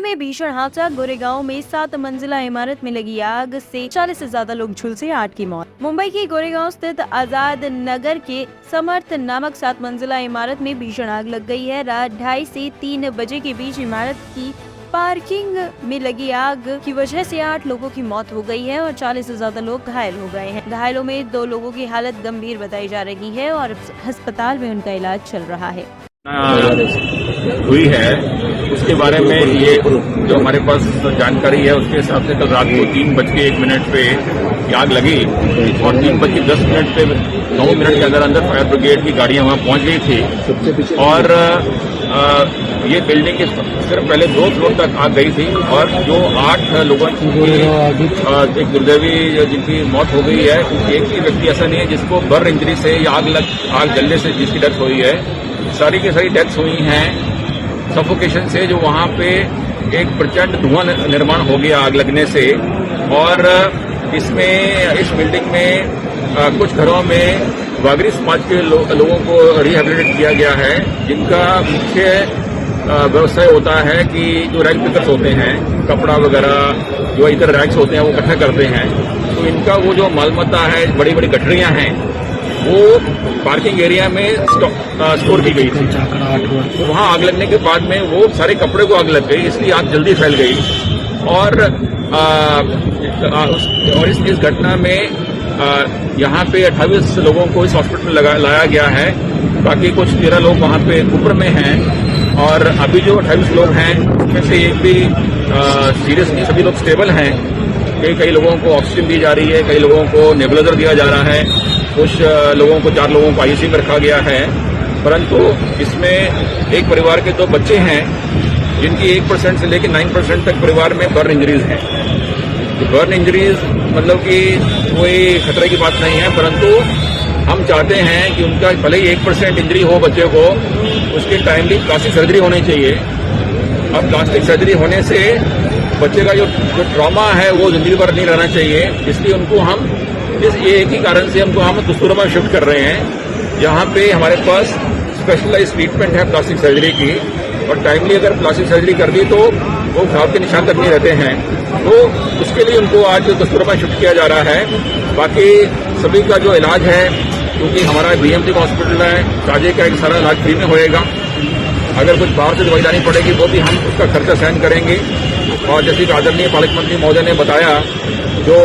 में भीषण हादसा। गोरेगांव में 7 मंजिला इमारत में लगी आग से 40 से ज्यादा लोग झुलसे, 8 की मौत। मुंबई की गोरेगांव स्थित आजाद नगर के समर्थ नामक 7 मंजिला इमारत में भीषण आग लग गई है। रात 2:30 से 3 बजे के बीच इमारत की पार्किंग में लगी आग की वजह से 8 लोगों की मौत हो गई है और 40 से ज्यादा लोग घायल हो गए हैं। घायलों में 2 लोगों की हालत गंभीर बताई जा रही है और अस्पताल में उनका इलाज चल रहा है। हुई है उसके बारे में ये जो हमारे पास जानकारी है उसके हिसाब से कल रात को 3:01 पे आग लगी और 3:10 पे 9 मिनट के अंदर अंदर फायर ब्रिगेड की गाड़ियां वहां पहुंच गई थी और ये बिल्डिंग के सिर्फ पहले 2 फ्लोर तक आग गई थी और जो 8 लोगों की एक दुर्दैवी जिनकी मौत हो गई है, एक ही व्यक्ति ऐसा नहीं है जिसको बर्न इंजरी से या आग जलने से जिसकी डेथ हुई है। सारी की सारी डेथ्स हुई हैं सफोकेशन से, जो वहां पे एक प्रचंड धुआं निर्माण हो गया आग लगने से। और इसमें इस बिल्डिंग में कुछ घरों में वागरी समाज के लोगों को रिहेबिलिटेट किया गया है, जिनका मुख्य व्यवसाय होता है कि जो रैग पिकर्स होते हैं, कपड़ा वगैरह जो इधर रैग्स होते हैं वो इकट्ठा करते हैं। तो इनका वो जो मालमत्ता है, बड़ी बड़ी गठरियां हैं, वो पार्किंग एरिया में स्टोर की गई थी। तो वहां आग लगने के बाद में वो सारे कपड़े को आग लग गई, इसलिए आग जल्दी फैल गई। और इस घटना में यहाँ पे 28 लोगों को इस हॉस्पिटल में लाया गया है। बाकी कुछ 13 लोग वहाँ पे ऊपर में हैं और अभी जो 28 लोग हैं उसमें से एक भी सीरियस नहीं, सभी लोग स्टेबल हैं। कई लोगों को ऑक्सीजन दी जा रही है, कई लोगों को नेबुलाइजर दिया जा रहा है, कुछ लोगों को 4 लोगों को आईसीयू में रखा गया है। परंतु इसमें एक परिवार के 2 बच्चे हैं जिनकी 1% से लेकर 9% तक परिवार में बर्न इंजरीज हैं। बर्न इंजरीज मतलब कि कोई खतरे की बात नहीं है, परंतु हम चाहते हैं कि उनका भले ही 1% इंजरी हो बच्चे को, उसके टाइमली प्लास्टिक सर्जरी होनी चाहिए। अब प्लास्टिक सर्जरी होने से बच्चे का जो ट्रॉमा है वो जिंदगी भर नहीं रहना चाहिए, इसलिए उनको हम एक ही कारण से हम कस्तूरबा शिफ्ट कर रहे हैं, जहाँ पे हमारे पास स्पेशलाइज ट्रीटमेंट है प्लास्टिक सर्जरी की। और टाइमली अगर प्लास्टिक सर्जरी कर दी तो वो घाव के निशान तक नहीं रहते हैं, तो उसके लिए उनको आज कस्तूरबा शिफ्ट किया जा रहा है। बाकी सभी का जो इलाज है, क्योंकि हमारा बीएमसी हॉस्पिटल है, चार्जे का एक सारा इलाज फ्री में होएगा। अगर कुछ बाहर से दवाई लानी पड़ेगी वो भी हम उसका खर्चा सहन करेंगे। और जैसे कि आदरणीय पालिक मंत्री महोदय ने बताया, जो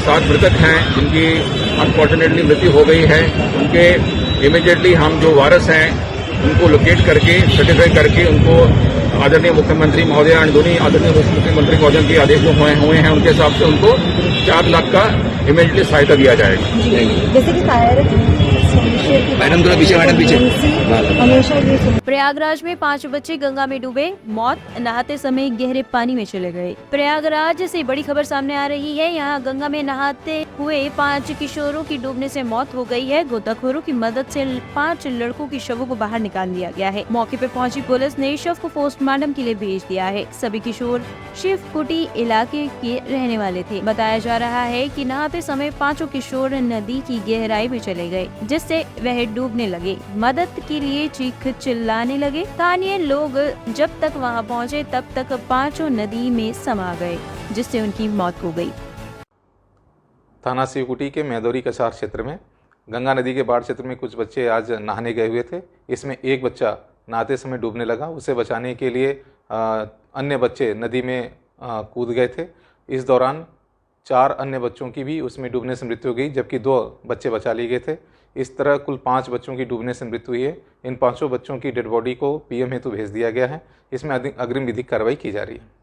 7 मृतक हैं जिनकी अनफॉर्चुनेटली मृत्यु हो गई है, उनके इमीडिएटली हम जो वारस हैं उनको लोकेट करके सर्टिफाई करके उनको आदरणीय मुख्यमंत्री महोदय आदरणीय मुख्यमंत्री महोदय के आदेश जो हुए हैं उनके हिसाब से उनको 4 लाख का इमीडिएटली सहायता दिया जाएगा। जैसे कि मैडम थोड़ा पीछे, मैडम पीछे। प्रयागराज में 5 बच्चे गंगा में डूबे, मौत, नहाते समय गहरे पानी में चले गए। प्रयागराज से बड़ी खबर सामने आ रही है। यहाँ गंगा में नहाते हुए 5 किशोरों की डूबने से मौत हो गई है। गोताखोरों की मदद से 5 लड़कों की शवों को बाहर निकाल लिया गया है। मौके पर पहुंची पुलिस ने शव को पोस्टमार्टम के लिए भेज दिया है। सभी किशोर शिवकुटी इलाके के रहने वाले थे। बताया जा रहा है कि नहाते समय 5 किशोर नदी की गहराई में चले गए, जिससे वह डूबने लगे। मदद के लिए चीख चिल्लाने लगे। स्थानीय लोग जब तक वहां पहुंचे तब तक 5 नदी में समा गए, जिससे उनकी मौत हो गई। थाना शिवकुटी के मैदौरी कछार क्षेत्र में गंगा नदी के बाढ़ क्षेत्र में कुछ बच्चे आज नहाने गए हुए थे। इसमें एक बच्चा नहाते समय डूबने लगा। उसे बचाने के लिए अन्य बच्चे नदी में कूद गए थे। इस दौरान 4 अन्य बच्चों की भी उसमें डूबने से मृत्यु हो गई, जबकि 2 बच्चे बचा लिए गए थे। इस तरह कुल 5 बच्चों की डूबने से मृत्यु हुई है। इन 5 बच्चों की डेड बॉडी को पीएम हेतु भेज दिया गया है। इसमें अग्रिम विधिक कार्रवाई की जा रही है।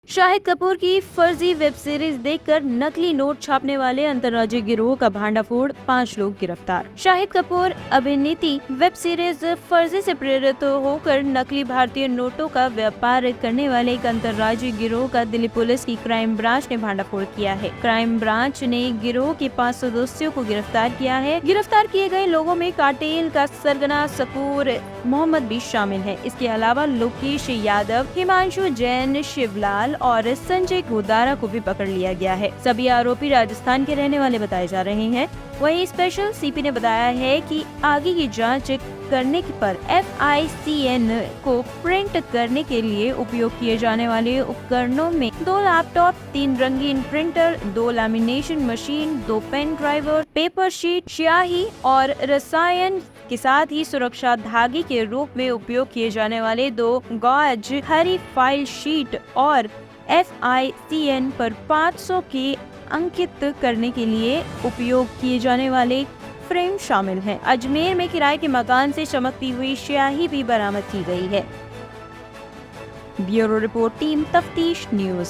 शाहिद कपूर की फर्जी वेब सीरीज देखकर नकली नोट छापने वाले अंतर्राज्यीय गिरोह का भांडाफोड़, 5 लोग गिरफ्तार। शाहिद कपूर अभिनीति वेब सीरीज फर्जी से प्रेरित होकर नकली भारतीय नोटों का व्यापार करने वाले एक अंतर्राज्यीय गिरोह का दिल्ली पुलिस की क्राइम ब्रांच ने भांडाफोड़ किया है। क्राइम ब्रांच ने गिरोह के 5 सदस्यों को गिरफ्तार किया है। गिरफ्तार किए गए लोगों में काटेल का सरगना शकूर मोहम्मद भी शामिल है। इसके अलावा लोकेश यादव, हिमांशु जैन, शिवलाल और संजय गोदारा को भी पकड़ लिया गया है। सभी आरोपी राजस्थान के रहने वाले बताए जा रहे हैं। वहीं स्पेशल सीपी ने बताया है कि आगे की जांच करने पर FICN को प्रिंट करने के लिए उपयोग किए जाने वाले उपकरणों में 2 लैपटॉप, 3 रंगीन printer, 2 lamination machine, 2 pen driver, paper sheet, स्याही और रसायन के साथ ही सुरक्षा धागे के रूप में उपयोग किए जाने वाले 2 गॉज हरी फाइल शीट और FICN पर 500 के अंकित करने के लिए उपयोग किए जाने वाले फ्रेम शामिल हैं। अजमेर में किराए के मकान से चमकती हुई स्याही भी बरामद की गई है। ब्यूरो रिपोर्ट, टीम तफ्तीश न्यूज।